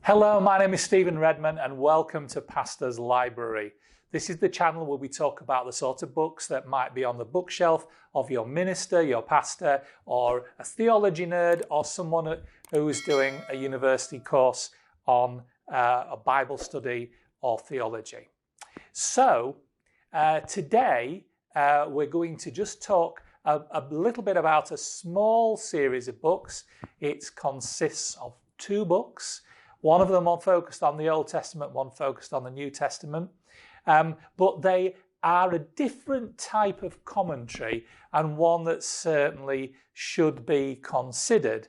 Hello, my name is Stephen Redman and welcome to Pastor's Library. This is the channel where we talk about the sort of books that might be on the bookshelf of your minister, your pastor, or a theology nerd, or someone who's doing a university course on a Bible study or theology. So today we're going to just talk a little bit about a small series of books. It consists of 2 books. One of them focused on the Old Testament, one focused on the New Testament. But they are a different type of commentary and one that certainly should be considered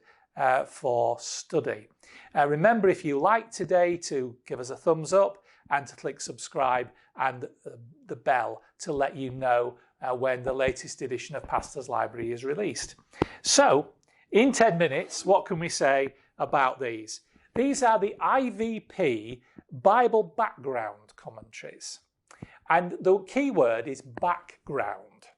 for study. Remember, if you like today, to give us a thumbs up and to click subscribe and the bell to let you know when the latest edition of Pastor's Library is released. So, in 10 minutes, what can we say about these? These are the IVP Bible Background Commentaries. And the key word is background.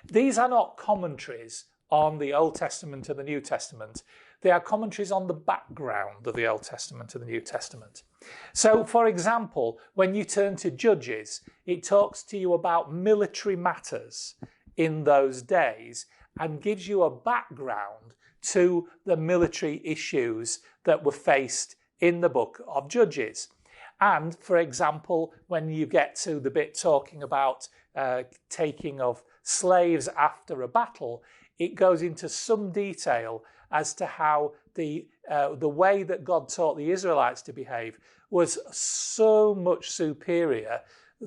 These are not commentaries on the Old Testament and the New Testament. They are commentaries on the background of the Old Testament and the New Testament. So, for example, when you turn to Judges, it talks to you about military matters in those days and gives you a background to the military issues that were faced in the book of Judges. And, for example, when you get to the bit talking about taking of slaves after a battle, it goes into some detail as to how the way that God taught the Israelites to behave was so much superior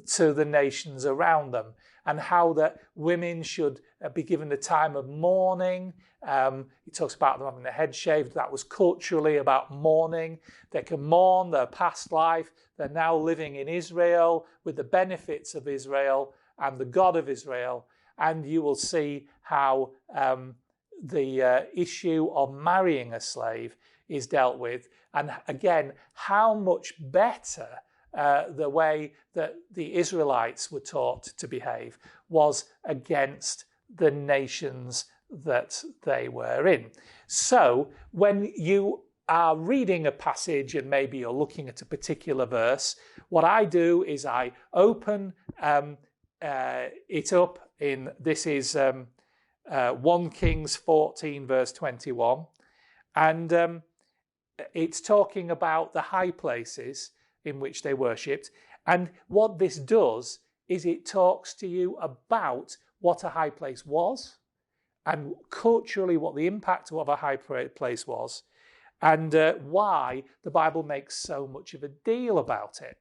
to the nations around them, and how that women should be given the time of mourning. He talks about them having their head shaved. That was culturally about mourning. They can mourn their past life. They're now living in Israel with the benefits of Israel and the God of Israel. And you will see how the issue of marrying a slave is dealt with. And again, how much better the way that the Israelites were taught to behave was against the nations that they were in. So when you are reading a passage and maybe you're looking at a particular verse, what I do is I open it up in, this is 1 Kings 14 verse 21, and it's talking about the high places in which they worshipped. And what this does is it talks to you about what a high place was and culturally what the impact of a high place was, and why the Bible makes so much of a deal about it.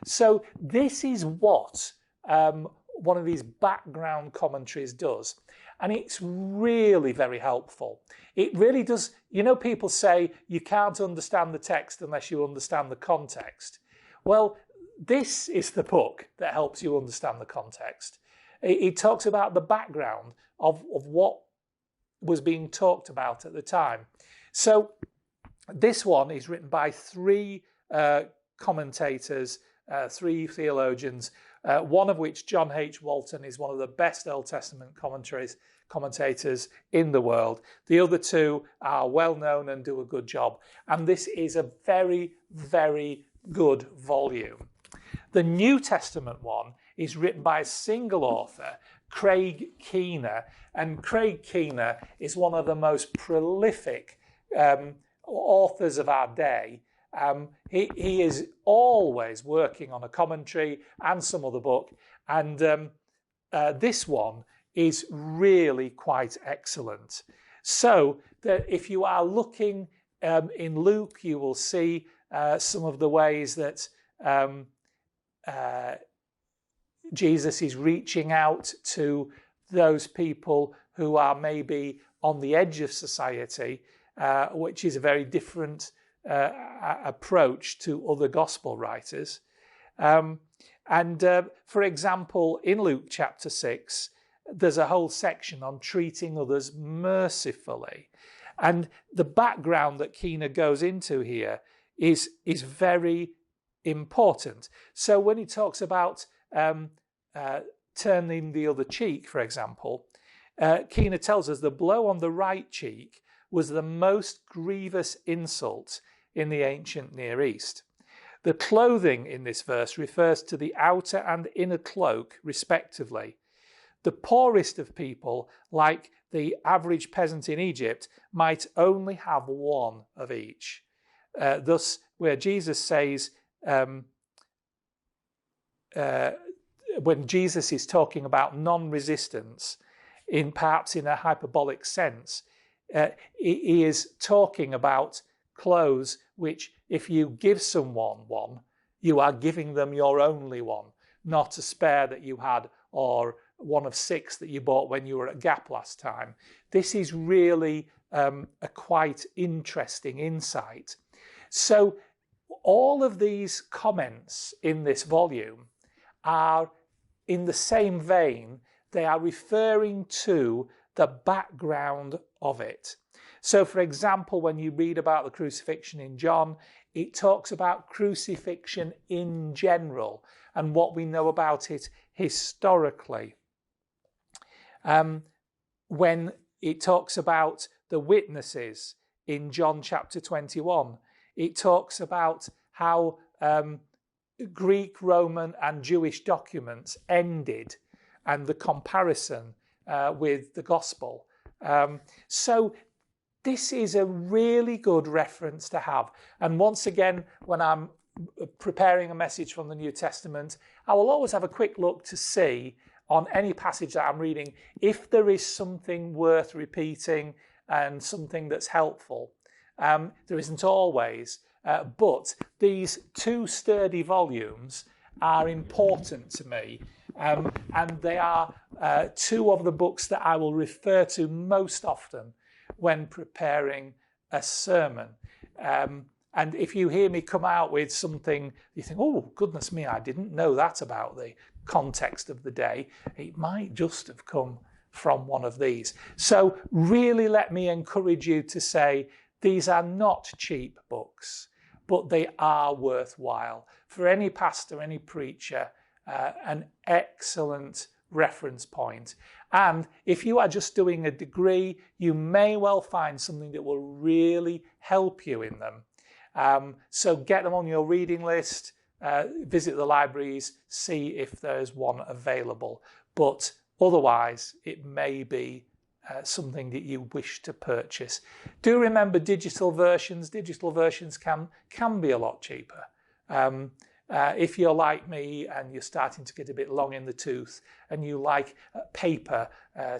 So this is what one of these background commentaries does. And it's really very helpful. It really does. You know, people say you can't understand the text unless you understand the context. Well, this is the book that helps you understand the context. It talks about the background of what was being talked about at the time. So this one is written by 3 commentators, 3 theologians, one of which, John H. Walton, is one of the best Old Testament commentators in the world. The other 2 are well known and do a good job. And this is a very, very good volume. The New Testament one is written by a single author, Craig Keener, and Craig Keener is one of the most prolific authors of our day. He is always working on a commentary and some other book, and this one is really quite excellent. So that if you are looking in Luke, you will see some of the ways that Jesus is reaching out to those people who are maybe on the edge of society, which is a very different approach to other gospel writers. For example, in Luke chapter 6, there's a whole section on treating others mercifully. And the background that Keener goes into here is very important. So when he talks about turning the other cheek, for example, Keener tells us the blow on the right cheek was the most grievous insult in the ancient Near East. The clothing in this verse refers to the outer and inner cloak, respectively. The poorest of people, like the average peasant in Egypt, might only have one of each. Thus, where Jesus says, when Jesus is talking about non-resistance, perhaps in a hyperbolic sense, he is talking about clothes which, if you give someone one, you are giving them your only one, not a spare that you had or one of 6 that you bought when you were at Gap last time. This is really a quite interesting insight. So all of these comments in this volume are in the same vein. They are referring to the background of it. So, for example, when you read about the crucifixion in John, it talks about crucifixion in general and what we know about it historically. When it talks about the witnesses in John chapter 21, it talks about how Greek, Roman and Jewish documents ended and the comparison with the gospel. So this is a really good reference to have. And once again, when I'm preparing a message from the New Testament, I will always have a quick look to see on any passage that I'm reading if there is something worth repeating and something that's helpful. There isn't always, but these 2 sturdy volumes are important to me. And they are 2 of the books that I will refer to most often when preparing a sermon. And if you hear me come out with something, you think, oh, goodness me, I didn't know that about the context of the day, it might just have come from one of these. So really let me encourage you to say, these are not cheap books, but they are worthwhile. For any pastor, any preacher, an excellent reference point. And if you are just doing a degree, you may well find something that will really help you in them. So get them on your reading list, visit the libraries, see if there's one available. But otherwise, it may be something that you wish to purchase. Do remember digital versions. Digital versions can be a lot cheaper. If you're like me and you're starting to get a bit long in the tooth and you like paper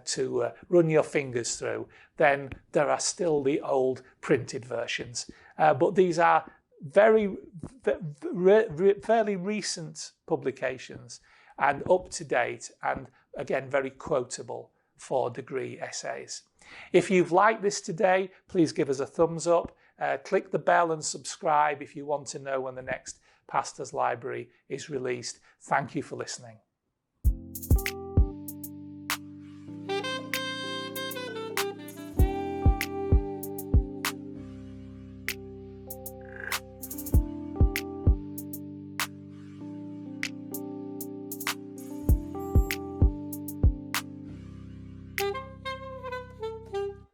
to run your fingers through, then there are still the old printed versions. But these are fairly recent publications and up to date and again very quotable for degree essays. If you've liked this today, please give us a thumbs up. Click the bell and subscribe if you want to know when the next Pastor's Library is released. Thank you for listening.